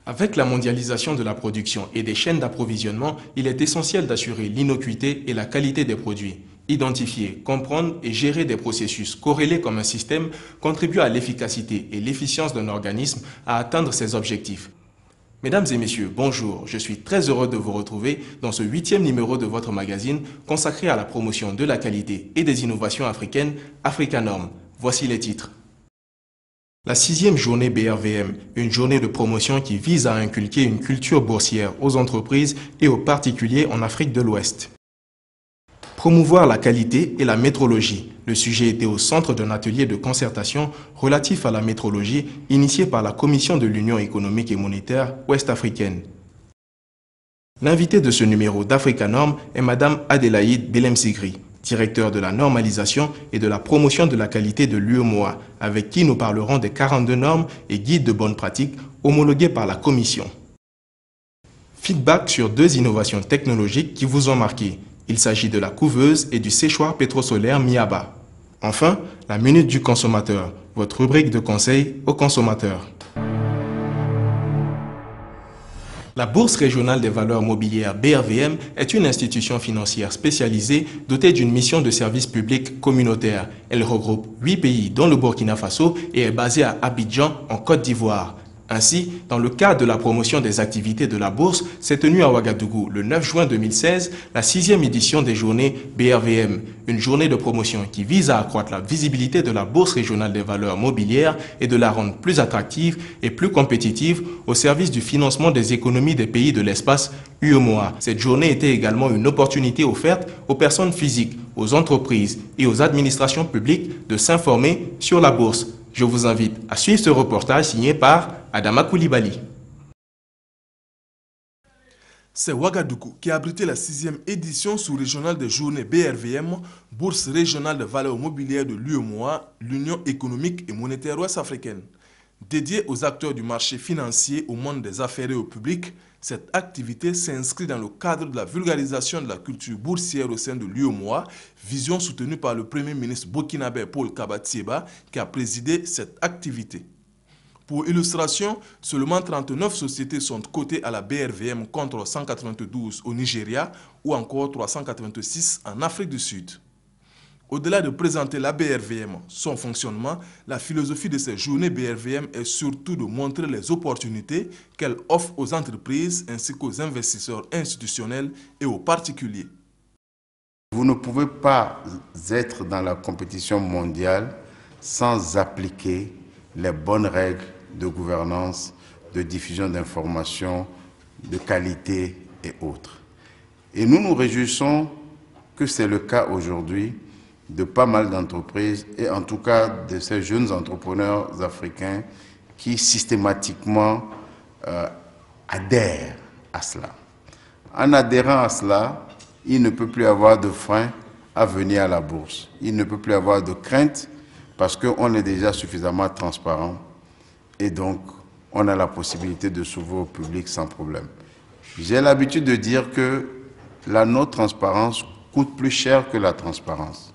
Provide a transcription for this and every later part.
Avec la mondialisation de la production et des chaînes d'approvisionnement, il est essentiel d'assurer l'innocuité et la qualité des produits. Identifier, comprendre et gérer des processus corrélés comme un système contribue à l'efficacité et l'efficience d'un organisme à atteindre ses objectifs. Mesdames et messieurs, bonjour, je suis très heureux de vous retrouver dans ce 8e numéro de votre magazine consacré à la promotion de la qualité et des innovations africaines, Africanorm. Voici les titres. La 6e journée BRVM, une journée de promotion qui vise à inculquer une culture boursière aux entreprises et aux particuliers en Afrique de l'Ouest. Promouvoir la qualité et la métrologie. Le sujet était au centre d'un atelier de concertation relatif à la métrologie initié par la Commission de l'Union économique et monétaire ouest-africaine. L'invité de ce numéro d'Africanorm est Madame Adélaïde Belem-Sigri, directeur de la normalisation et de la promotion de la qualité de l'UEMOA, avec qui nous parlerons des 42 normes et guides de bonnes pratiques homologués par la Commission. Feedback sur 2 innovations technologiques qui vous ont marqué. Il s'agit de la couveuse et du séchoir pétrosolaire Miaba. Enfin, la minute du consommateur, votre rubrique de conseil aux consommateurs. La Bourse régionale des valeurs mobilières BRVM est une institution financière spécialisée dotée d'une mission de service public communautaire. Elle regroupe 8 pays dont le Burkina Faso et est basée à Abidjan en Côte d'Ivoire. Ainsi, dans le cadre de la promotion des activités de la Bourse, s'est tenue à Ouagadougou le 9 juin 2016 la 6e édition des journées BRVM, une journée de promotion qui vise à accroître la visibilité de la Bourse régionale des valeurs mobilières et de la rendre plus attractive et plus compétitive au service du financement des économies des pays de l'espace UEMOA. Cette journée était également une opportunité offerte aux personnes physiques, aux entreprises et aux administrations publiques de s'informer sur la Bourse. Je vous invite à suivre ce reportage signé par Adama Koulibaly. C'est Ouagadougou qui a abrité la 6e édition sous-régionale des journées BRVM, Bourse régionale de valeurs mobilières de l'UEMOA, l'Union économique et monétaire ouest-africaine. Dédiée aux acteurs du marché financier, au monde des affaires et au public, cette activité s'inscrit dans le cadre de la vulgarisation de la culture boursière au sein de l'UEMOA, vision soutenue par le Premier ministre burkinabé Paul Kabatieba qui a présidé cette activité. Pour illustration, seulement 39 sociétés sont cotées à la BRVM contre 192 au Nigeria ou encore 386 en Afrique du Sud. Au-delà de présenter la BRVM, son fonctionnement, la philosophie de ces journées BRVM est surtout de montrer les opportunités qu'elle offre aux entreprises ainsi qu'aux investisseurs institutionnels et aux particuliers. Vous ne pouvez pas être dans la compétition mondiale sans appliquer les bonnes règles de gouvernance, de diffusion d'informations, de qualité et autres. Et nous nous réjouissons que c'est le cas aujourd'hui de pas mal d'entreprises et en tout cas de ces jeunes entrepreneurs africains qui systématiquement adhèrent à cela. En adhérant à cela, il ne peut plus avoir de frein à venir à la bourse. Il ne peut plus avoir de crainte parce qu'on est déjà suffisamment transparent et donc on a la possibilité de s'ouvrir au public sans problème. J'ai l'habitude de dire que la non-transparence coûte plus cher que la transparence.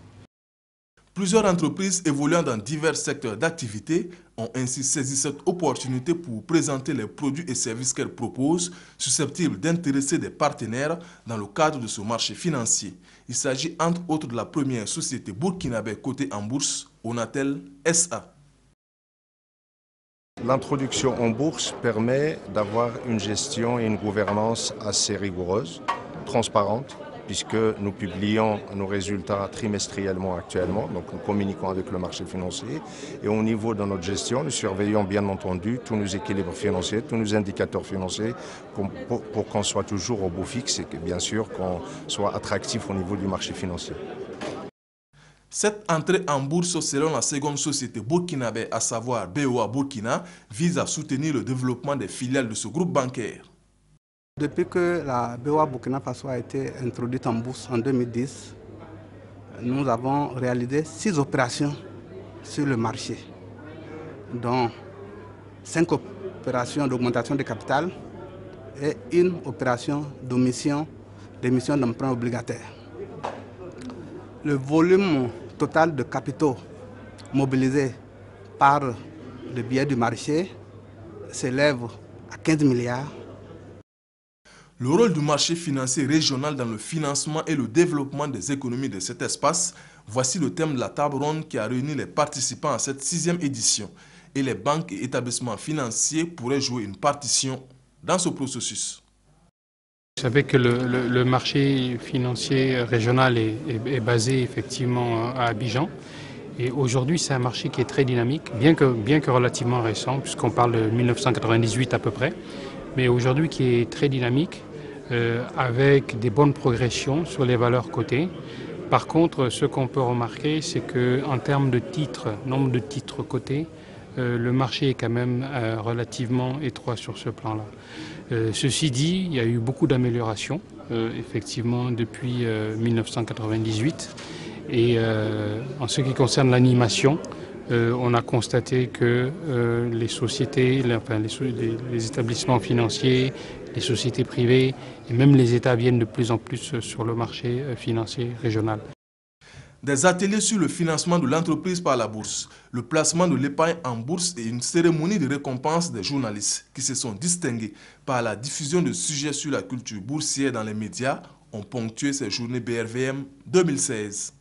Plusieurs entreprises évoluant dans divers secteurs d'activité ont ainsi saisi cette opportunité pour présenter les produits et services qu'elles proposent, susceptibles d'intéresser des partenaires dans le cadre de ce marché financier. Il s'agit entre autres de la première société burkinabé cotée en bourse, Onatel SA. L'introduction en bourse permet d'avoir une gestion et une gouvernance assez rigoureuse, transparente, puisque nous publions nos résultats trimestriellement actuellement, donc nous communiquons avec le marché financier. Et au niveau de notre gestion, nous surveillons bien entendu tous nos équilibres financiers, tous nos indicateurs financiers pour qu'on soit toujours au beau fixe et que bien sûr qu'on soit attractif au niveau du marché financier. Cette entrée en bourse selon la seconde société burkinabé, à savoir BOA Burkina, vise à soutenir le développement des filiales de ce groupe bancaire. Depuis que la BOA Burkina Faso a été introduite en bourse en 2010, nous avons réalisé 6 opérations sur le marché, dont 5 opérations d'augmentation de capital et une opération d'émission d'emprunt obligataire. Le volume total de capitaux mobilisés par le biais du marché s'élève à 15 milliards. Le rôle du marché financier régional dans le financement et le développement des économies de cet espace, voici le thème de la table ronde qui a réuni les participants à cette 6e édition. Et les banques et établissements financiers pourraient jouer une partition dans ce processus. Vous savez que le marché financier régional est basé effectivement à Abidjan. Et aujourd'hui, c'est un marché qui est très dynamique, bien que relativement récent, puisqu'on parle de 1998 à peu près, mais aujourd'hui qui est très dynamique, avec des bonnes progressions sur les valeurs cotées. Par contre, ce qu'on peut remarquer, c'est qu'en termes de titres, nombre de titres cotés, le marché est quand même relativement étroit sur ce plan-là. Ceci dit, il y a eu beaucoup d'améliorations, effectivement, depuis 1998. Et en ce qui concerne l'animation, on a constaté que les sociétés, les établissements financiers, les sociétés privées et même les États viennent de plus en plus sur le marché financier régional. Des ateliers sur le financement de l'entreprise par la bourse, le placement de l'épargne en bourse et une cérémonie de récompense des journalistes qui se sont distingués par la diffusion de sujets sur la culture boursière dans les médias ont ponctué ces journées BRVM 2016.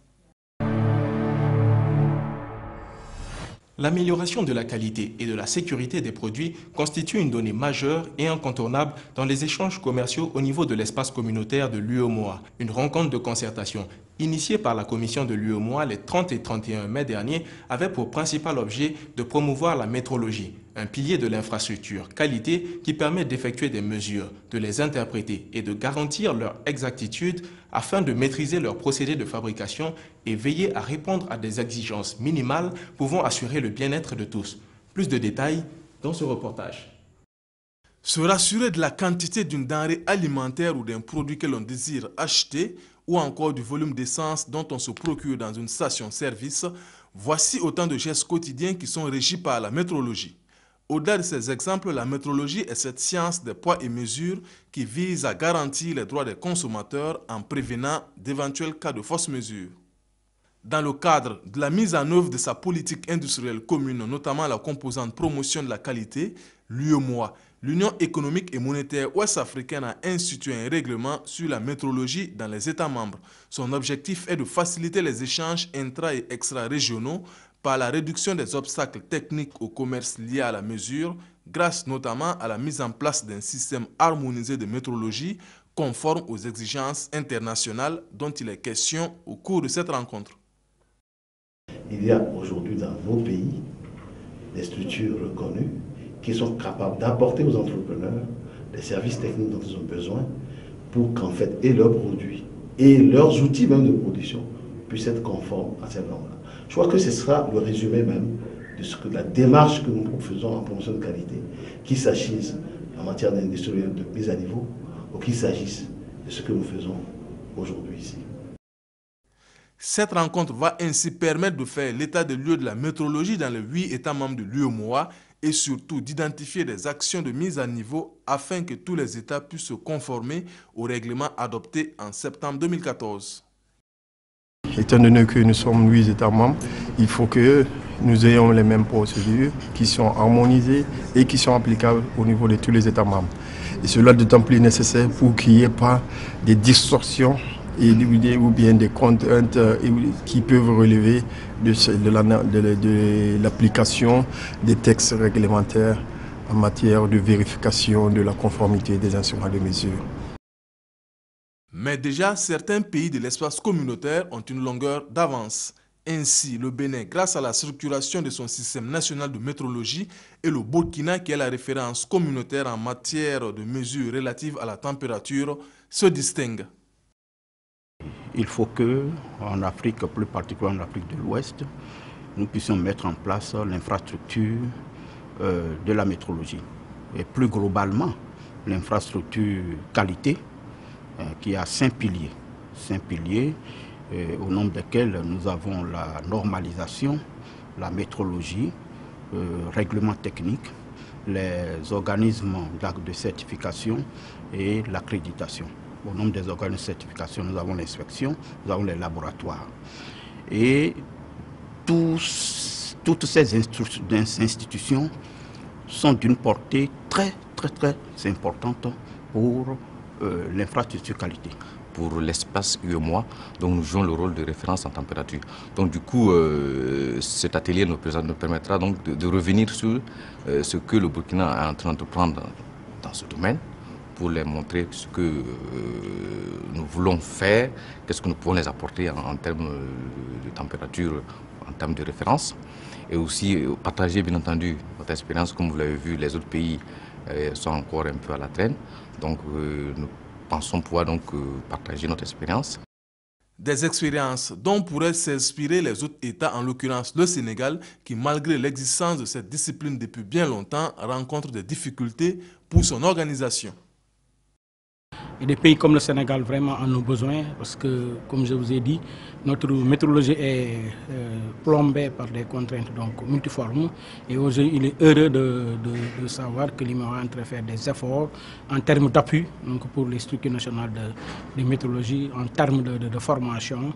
L'amélioration de la qualité et de la sécurité des produits constitue une donnée majeure et incontournable dans les échanges commerciaux au niveau de l'espace communautaire de l'UEMOA. Une rencontre de concertation initiée par la commission de l'UEMOA les 30 et 31 mai dernier avait pour principal objet de promouvoir la métrologie, un pilier de l'infrastructure qualité qui permet d'effectuer des mesures, de les interpréter et de garantir leur exactitude afin de maîtriser leur procédé de fabrication et veiller à répondre à des exigences minimales pouvant assurer le bien-être de tous. Plus de détails dans ce reportage. Se rassurer de la quantité d'une denrée alimentaire ou d'un produit que l'on désire acheter ou encore du volume d'essence dont on se procure dans une station-service, voici autant de gestes quotidiens qui sont régis par la métrologie. Au-delà de ces exemples, la métrologie est cette science des poids et mesures qui vise à garantir les droits des consommateurs en prévenant d'éventuels cas de fausses mesures. Dans le cadre de la mise en œuvre de sa politique industrielle commune, notamment la composante promotion de la qualité, l'UEMOA, l'Union économique et monétaire ouest-africaine a institué un règlement sur la métrologie dans les États membres. Son objectif est de faciliter les échanges intra- et extra-régionaux par la réduction des obstacles techniques au commerce liés à la mesure, grâce notamment à la mise en place d'un système harmonisé de métrologie conforme aux exigences internationales dont il est question au cours de cette rencontre. Il y a aujourd'hui dans nos pays des structures reconnues qui sont capables d'apporter aux entrepreneurs les services techniques dont ils ont besoin pour qu'en fait et leurs produits et leurs outils même de production puissent être conformes à ces normes-là. Je crois que ce sera le résumé même de la démarche que nous faisons en promotion de qualité, qu'il s'agisse en matière d'industrie de mise à niveau ou qu'il s'agisse de ce que nous faisons aujourd'hui ici. Cette rencontre va ainsi permettre de faire l'état des lieux de la métrologie dans les 8 États membres de l'UEMOA et surtout d'identifier des actions de mise à niveau afin que tous les États puissent se conformer au règlement adopté en septembre 2014. Étant donné que nous sommes 8 États membres, il faut que nous ayons les mêmes procédures qui sont harmonisées et qui sont applicables au niveau de tous les États membres. Et cela d'autant plus nécessaire pour qu'il n'y ait pas de distorsions ou bien des contraintes qui peuvent relever de l'application des textes réglementaires en matière de vérification de la conformité des instruments de mesure. Mais déjà, certains pays de l'espace communautaire ont une longueur d'avance. Ainsi, le Bénin, grâce à la structuration de son système national de métrologie, et le Burkina, qui est la référence communautaire en matière de mesures relatives à la température, se distinguent. Il faut qu'en Afrique, plus particulièrement en Afrique de l'Ouest, nous puissions mettre en place l'infrastructure de la métrologie. Et plus globalement, l'infrastructure qualité, qui a 5 piliers. 5 piliers au nombre desquels nous avons la normalisation, la métrologie, règlement technique, les organismes de certification et l'accréditation. Au nombre des organismes de certification, nous avons l'inspection, nous avons les laboratoires. Et toutes ces institutions sont d'une portée très très importante pour l'infrastructure qualité. Pour l'espace UEMOA, donc nous jouons le rôle de référence en température. Donc du coup, cet atelier nous permettra donc de revenir sur ce que le Burkina est en train de prendre dans ce domaine, pour les montrer ce que nous voulons faire, qu'est-ce que nous pouvons les apporter en termes de température, en termes de référence, et aussi partager bien entendu notre expérience. Comme vous l'avez vu, les autres pays sont encore un peu à la traîne, donc nous pensons pouvoir donc partager notre expérience. Des expériences dont pourraient s'inspirer les autres États, en l'occurrence le Sénégal, qui malgré l'existence de cette discipline depuis bien longtemps, rencontre des difficultés pour son organisation. Et des pays comme le Sénégal vraiment en ont besoin parce que, comme je vous ai dit, notre météorologie est plombée par des contraintes donc multiformes. Et aujourd'hui, il est heureux de savoir que l'IMEA est en train de faire des efforts en termes d'appui pour les structures nationales de météorologie, en termes de formation.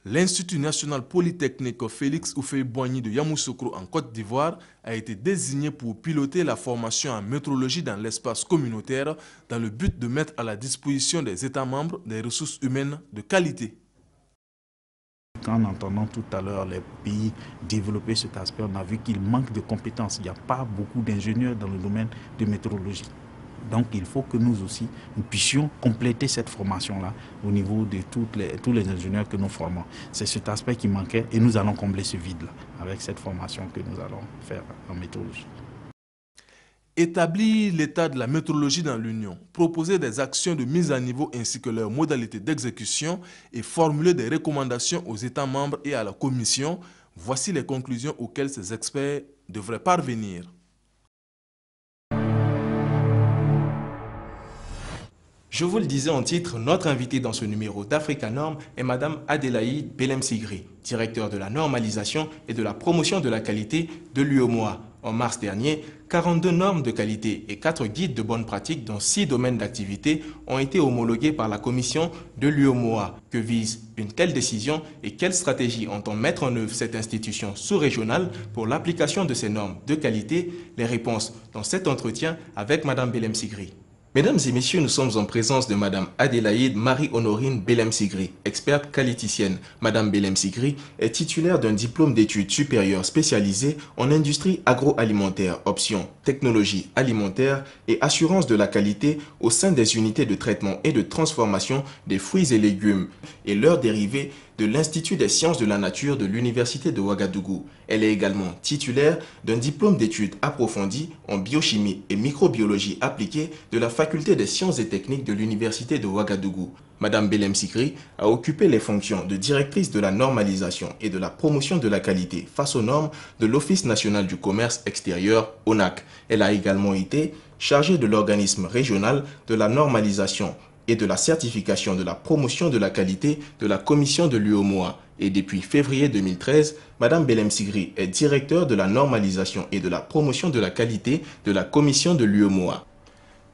L'Institut national polytechnique Félix Houphouët-Boigny de Yamoussoukro en Côte d'Ivoire a été désigné pour piloter la formation en météorologie dans l'espace communautaire dans le but de mettre à la disposition des États membres des ressources humaines de qualité. En entendant tout à l'heure les pays développer cet aspect, on a vu qu'il manque de compétences. Il n'y a pas beaucoup d'ingénieurs dans le domaine de météorologie. Donc il faut que nous aussi, nous puissions compléter cette formation-là au niveau de tous les ingénieurs que nous formons. C'est cet aspect qui manquait et nous allons combler ce vide-là avec cette formation que nous allons faire en météorologie. Établir l'état de la météorologie dans l'Union, proposer des actions de mise à niveau ainsi que leurs modalités d'exécution et formuler des recommandations aux États membres et à la Commission, voici les conclusions auxquelles ces experts devraient parvenir. Je vous le disais en titre, notre invitée dans ce numéro d'Africa Norm est Madame Adélaïde Belem-Sigri, directeur de la normalisation et de la promotion de la qualité de l'UEMOA. En mars dernier, 42 normes de qualité et 4 guides de bonne pratique dans 6 domaines d'activité ont été homologués par la commission de l'UEMOA. Que vise une telle décision et quelle stratégie entend mettre en œuvre cette institution sous-régionale pour l'application de ces normes de qualité? Les réponses dans cet entretien avec Madame Belem-Sigri. Mesdames et messieurs, nous sommes en présence de Madame Adélaïde Marie-Honorine Belem-Sigri, experte qualiticienne. Madame Belem-Sigri est titulaire d'un diplôme d'études supérieures spécialisé en industrie agroalimentaire, option technologie alimentaire et assurance de la qualité au sein des unités de traitement et de transformation des fruits et légumes et leurs dérivés de l'Institut des sciences de la nature de l'Université de Ouagadougou. Elle est également titulaire d'un diplôme d'études approfondies en biochimie et microbiologie appliquée de la Faculté des sciences et techniques de l'Université de Ouagadougou. Madame Belem-Sigri a occupé les fonctions de directrice de la normalisation et de la promotion de la qualité face aux normes de l'Office national du commerce extérieur, ONAC. Elle a également été chargée de l'organisme régional de la normalisation et de la certification de la promotion de la qualité de la commission de l'UEMOA. Et depuis février 2013, Madame Belem-Sigri est directeur de la normalisation et de la promotion de la qualité de la commission de l'UEMOA.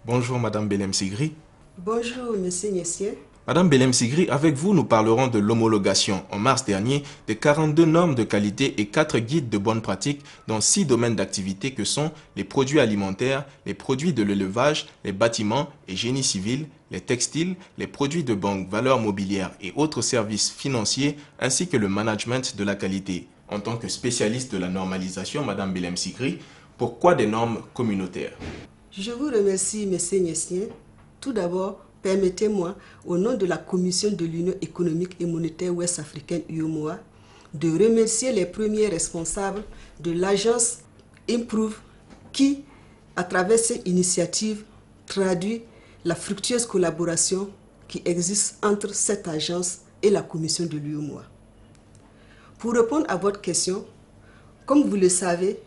Bonjour Madame Belem-Sigri. Bonjour Monsieur Niessier. Madame Belem-Sigri, avec vous, nous parlerons de l'homologation en mars dernier de 42 normes de qualité et 4 guides de bonne pratique dans 6 domaines d'activité que sont les produits alimentaires, les produits de l'élevage, les bâtiments et génie civil, les textiles, les produits de banque, valeurs mobilières et autres services financiers, ainsi que le management de la qualité. En tant que spécialiste de la normalisation, Madame Belem-Sigri, pourquoi des normes communautaires? Je vous remercie, Monsieur Niessier. Tout d'abord, permettez-moi, au nom de la Commission de l'Union économique et monétaire ouest-africaine UEMOA, de remercier les premiers responsables de l'agence Improve qui, à travers cette initiative, traduit la fructueuse collaboration qui existe entre cette agence et la Commission de l'UEMOA. Pour répondre à votre question, comme vous le savez,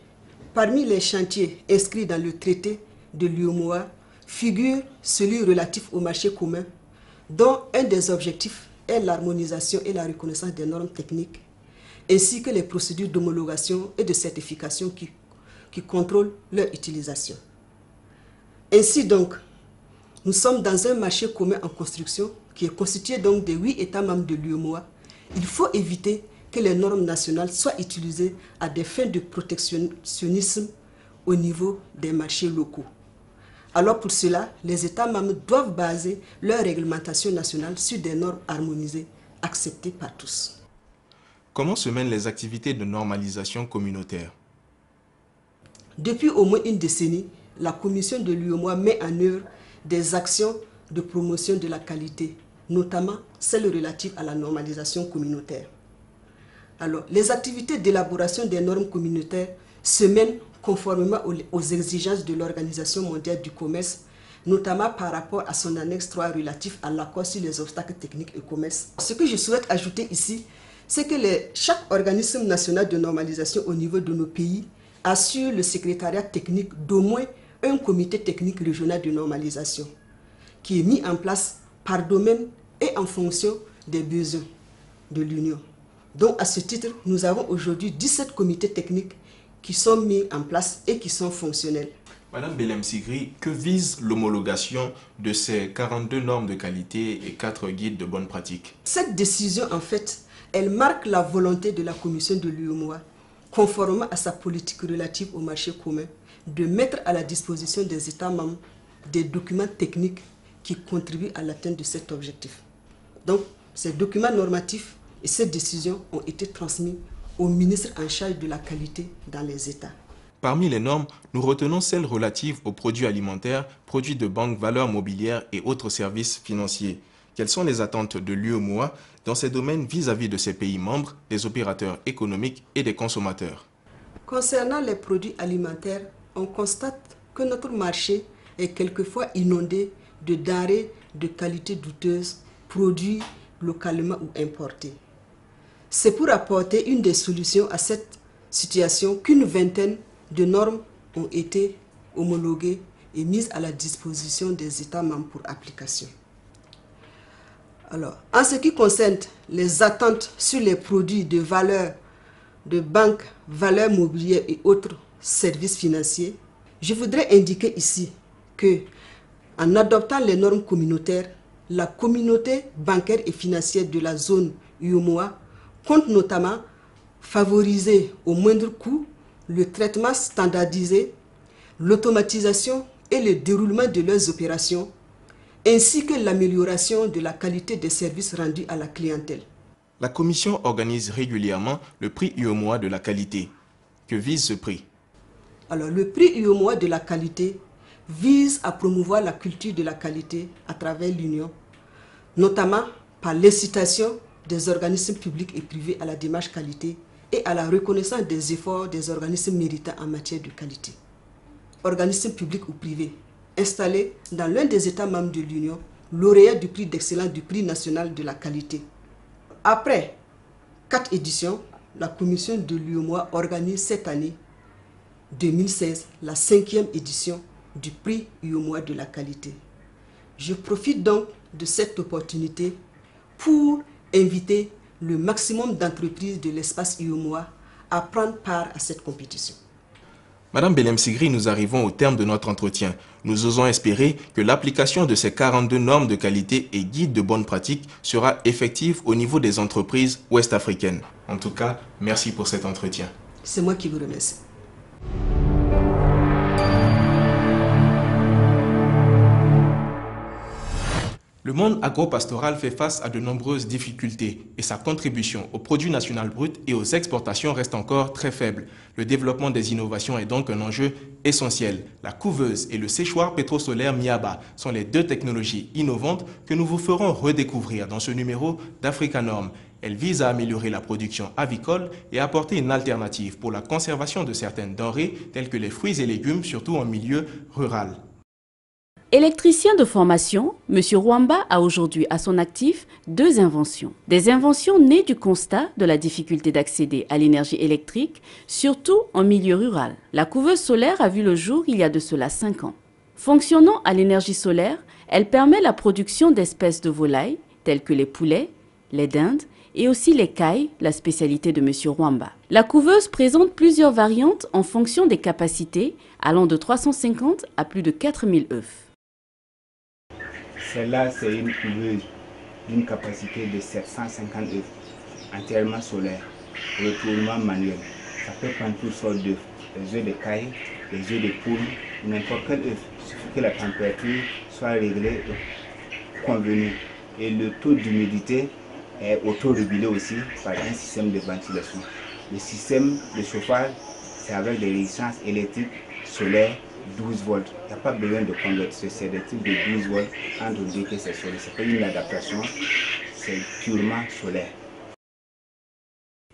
parmi les chantiers inscrits dans le traité de l'UEMOA, figure celui relatif au marché commun, dont un des objectifs est l'harmonisation et la reconnaissance des normes techniques, ainsi que les procédures d'homologation et de certification qui contrôlent leur utilisation. Ainsi donc, nous sommes dans un marché commun en construction qui est constitué donc de 8 États membres de l'UEMOA. Il faut éviter que les normes nationales soient utilisées à des fins de protectionnisme au niveau des marchés locaux. Alors pour cela, les États membres doivent baser leur réglementation nationale sur des normes harmonisées, acceptées par tous. Comment se mènent les activités de normalisation communautaire? Depuis au moins une décennie, la Commission de l'UEMOA met en œuvre des actions de promotion de la qualité, notamment celles relatives à la normalisation communautaire. Alors, les activités d'élaboration des normes communautaires se mènent conformément aux exigences de l'Organisation mondiale du commerce, notamment par rapport à son annexe 3 relatif à l'accord sur les obstacles techniques et commerce. Ce que je souhaite ajouter ici, c'est que chaque organisme national de normalisation au niveau de nos pays assure le secrétariat technique d'au moins un comité technique régional de normalisation qui est mis en place par domaine et en fonction des besoins de l'Union. Donc à ce titre, nous avons aujourd'hui 17 comités techniques qui sont mis en place et qui sont fonctionnels. Madame Belem Sigri, que vise l'homologation de ces 42 normes de qualité et 4 guides de bonne pratique? Cette décision, en fait, elle marque la volonté de la Commission de l'UEMOA, conformément à sa politique relative au marché commun, de mettre à la disposition des États membres des documents techniques qui contribuent à l'atteinte de cet objectif. Donc, ces documents normatifs et ces décisions ont été transmis au ministre en charge de la qualité dans les États. Parmi les normes, nous retenons celles relatives aux produits alimentaires, produits de banque, valeurs mobilières et autres services financiers. Quelles sont les attentes de l'UEMOA dans ces domaines vis-à-vis de ses pays membres, des opérateurs économiques et des consommateurs? Concernant les produits alimentaires, on constate que notre marché est quelquefois inondé de denrées de qualité douteuse, produits localement ou importés. C'est pour apporter une des solutions à cette situation qu'une vingtaine de normes ont été homologuées et mises à la disposition des États membres pour application. Alors, en ce qui concerne les attentes sur les produits de valeur de banque, valeurs mobilières et autres services financiers, je voudrais indiquer ici que, en adoptant les normes communautaires, la communauté bancaire et financière de la zone UEMOA compte notamment favoriser au moindre coût le traitement standardisé, l'automatisation et le déroulement de leurs opérations, ainsi que l'amélioration de la qualité des services rendus à la clientèle. La Commission organise régulièrement le prix UEMOA de la qualité. Que vise ce prix? Alors, le prix UEMOA de la qualité vise à promouvoir la culture de la qualité à travers l'Union, notamment par l'incitation des organismes publics et privés à la démarche qualité et à la reconnaissance des efforts des organismes méritants en matière de qualité. Organismes publics ou privés installés dans l'un des États membres de l'Union, lauréat du prix d'excellence du prix national de la qualité. Après 4 éditions, la Commission de l'UEMOA organise cette année 2016 la 5e édition du prix UEMOA de la qualité. Je profite donc de cette opportunité pour inviter le maximum d'entreprises de l'espace UEMOA à prendre part à cette compétition. Madame Belem Sigri, nous arrivons au terme de notre entretien. Nous osons espérer que l'application de ces 42 normes de qualité et guides de bonne pratique sera effective au niveau des entreprises ouest-africaines. En tout cas, merci pour cet entretien. C'est moi qui vous remercie. Le monde agro-pastoral fait face à de nombreuses difficultés et sa contribution au produit national brut et aux exportations reste encore très faible. Le développement des innovations est donc un enjeu essentiel. La couveuse et le séchoir pétrosolaire Miaba sont les 2 technologies innovantes que nous vous ferons redécouvrir dans ce numéro d'Africa Norm. Elles visent à améliorer la production avicole et à apporter une alternative pour la conservation de certaines denrées telles que les fruits et légumes, surtout en milieu rural. Électricien de formation, M. Rwamba a aujourd'hui à son actif 2 inventions. Des inventions nées du constat de la difficulté d'accéder à l'énergie électrique, surtout en milieu rural. La couveuse solaire a vu le jour il y a de cela 5 ans. Fonctionnant à l'énergie solaire, elle permet la production d'espèces de volailles, telles que les poulets, les dindes et aussi les cailles, la spécialité de M. Rwamba. La couveuse présente plusieurs variantes en fonction des capacités, allant de 350 à plus de 4000 œufs. Celle-là, c'est une couveuse d'une capacité de 750 œufs, entièrement solaire, retournement manuel. Ça peut prendre toutes sortes d'œufs. les œufs de caille, les œufs de poule, n'importe quel œuf. Il suffit que la température soit réglée et convenue. Et le taux d'humidité est auto-régulé aussi par un système de ventilation. Le système de chauffage, c'est avec des résistances électriques solaires 12 volts. Il n'y a pas besoin de convertir, c'est des types de 12 volts entre dire que c'est solaire. Ce n'est pas une adaptation, c'est purement solaire.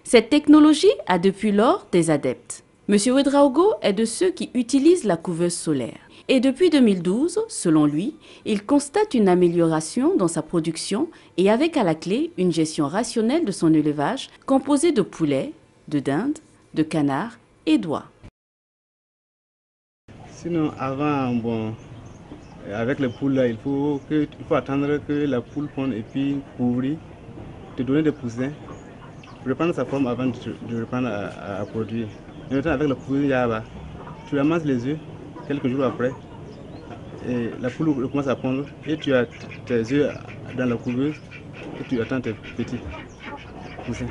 Cette technologie a depuis lors des adeptes. M. Ouedraogo est de ceux qui utilisent la couveuse solaire. Et depuis 2012, selon lui, il constate une amélioration dans sa production et avec à la clé une gestion rationnelle de son élevage composé de poulets, de dindes, de canards et d'oies. Sinon, avant, bon, avec les poules, là, il faut attendre que la poule ponde et puis couvrir, te donner des poussins, reprendre sa forme avant de reprendre à produire. Et maintenant, avec la poule, tu ramasses les œufs quelques jours après, et la poule commence à pondre, et tu as tes œufs dans la couveuse, et tu attends tes petits poussins.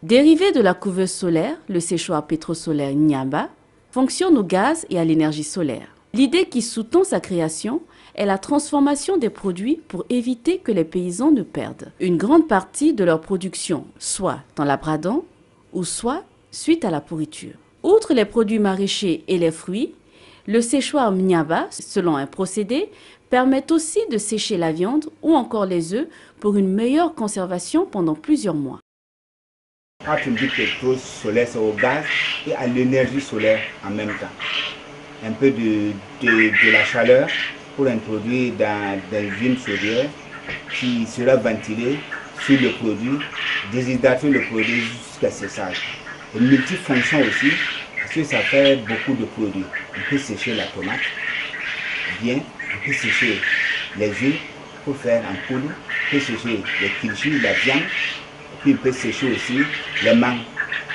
Dérivé de la couveuse solaire, le séchoir pétrosolaire Nyamba fonctionne au gaz et à l'énergie solaire. L'idée qui sous-tend sa création est la transformation des produits pour éviter que les paysans ne perdent une grande partie de leur production, soit dans l'abradon ou soit suite à la pourriture. Outre les produits maraîchers et les fruits, le séchoir Nyamba, selon un procédé, permet aussi de sécher la viande ou encore les œufs pour une meilleure conservation pendant plusieurs mois. Quand tu dis pétrole solaire, c'est au gaz et à l'énergie solaire en même temps. Un peu de la chaleur pour introduire dans une chaudière qui sera ventilée sur le produit, déshydrater le produit jusqu'à séchage. Et multifonction aussi, parce que ça fait beaucoup de produits. On peut sécher la tomate, bien, on peut sécher les œufs pour faire un poule, on peut sécher les kilchis, la viande, puis on peut sécher aussi les mangues.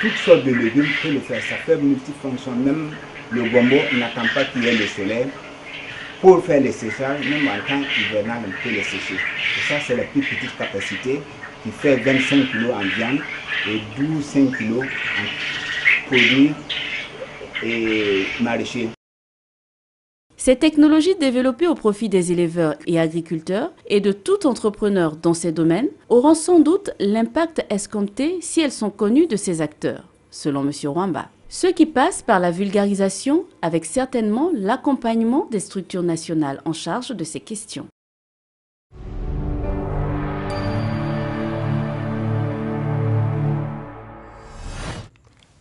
Toutes sortes de légumes, on peut le faire, ça fait multifonction. Même le gombo, on n'attend pas qu'il y ait le soleil. Pour faire les séchages, même en temps hivernal, on peut les sécher. Et ça, c'est la plus petite capacité qui fait 25 kg en viande et 12-5 kg en produits et maraîchers. Ces technologies développées au profit des éleveurs et agriculteurs et de tout entrepreneur dans ces domaines auront sans doute l'impact escompté si elles sont connues de ces acteurs, selon M. Rwamba. Ce qui passe par la vulgarisation avec certainement l'accompagnement des structures nationales en charge de ces questions.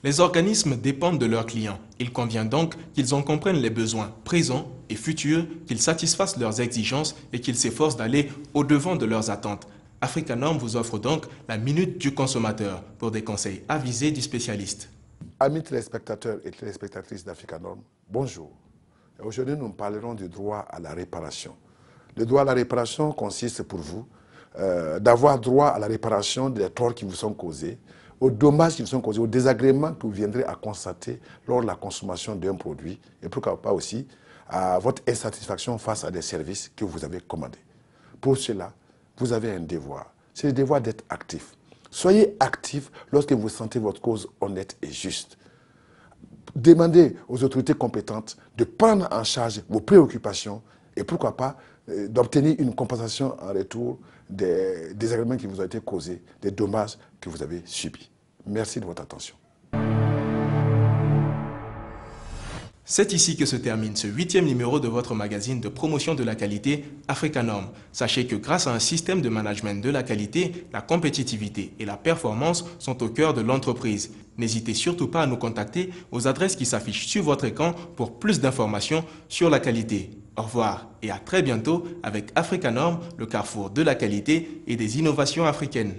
Les organismes dépendent de leurs clients. Il convient donc qu'ils en comprennent les besoins présents et futurs, qu'ils satisfassent leurs exigences et qu'ils s'efforcent d'aller au-devant de leurs attentes. Africanorm vous offre donc la minute du consommateur pour des conseils avisés du spécialiste. Amis téléspectateurs et téléspectatrices d'Africanorm, bonjour. Aujourd'hui, nous parlerons du droit à la réparation. Le droit à la réparation consiste pour vous d'avoir droit à la réparation des torts qui vous sont causés, aux dommages qui vous sont causés, aux désagréments que vous viendrez à constater lors de la consommation d'un produit et pourquoi pas aussi à votre insatisfaction face à des services que vous avez commandés. Pour cela, vous avez un devoir. C'est le devoir d'être actif. Soyez actif lorsque vous sentez votre cause honnête et juste. Demandez aux autorités compétentes de prendre en charge vos préoccupations et pourquoi pas d'obtenir une compensation en retour des désagréments qui vous ont été causés, des dommages que vous avez subis. Merci de votre attention. C'est ici que se termine ce 8e numéro de votre magazine de promotion de la qualité Africanorm. Sachez que grâce à un système de management de la qualité, la compétitivité et la performance sont au cœur de l'entreprise. N'hésitez surtout pas à nous contacter aux adresses qui s'affichent sur votre écran pour plus d'informations sur la qualité. Au revoir et à très bientôt avec Africanorm, le carrefour de la qualité et des innovations africaines.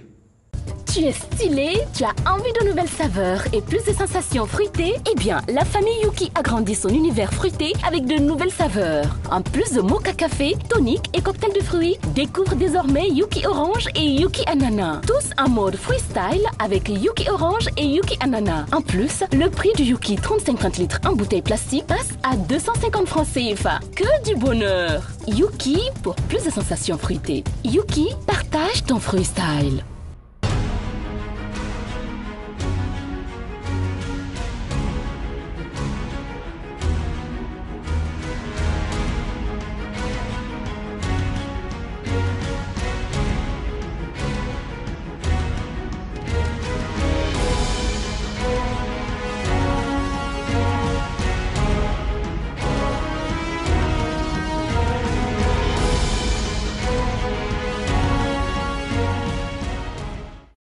Tu es stylé, tu as envie de nouvelles saveurs et plus de sensations fruitées? Eh bien, la famille Yuki agrandit son univers fruité avec de nouvelles saveurs. En plus de mocha café, tonique et cocktail de fruits, découvre désormais Yuki Orange et Yuki Ananas. Tous en mode freestyle avec Yuki Orange et Yuki Ananas. En plus, le prix du Yuki 30-50 litres en bouteille plastique passe à 250 francs CFA. Que du bonheur! Yuki pour plus de sensations fruitées. Yuki, partage ton freestyle.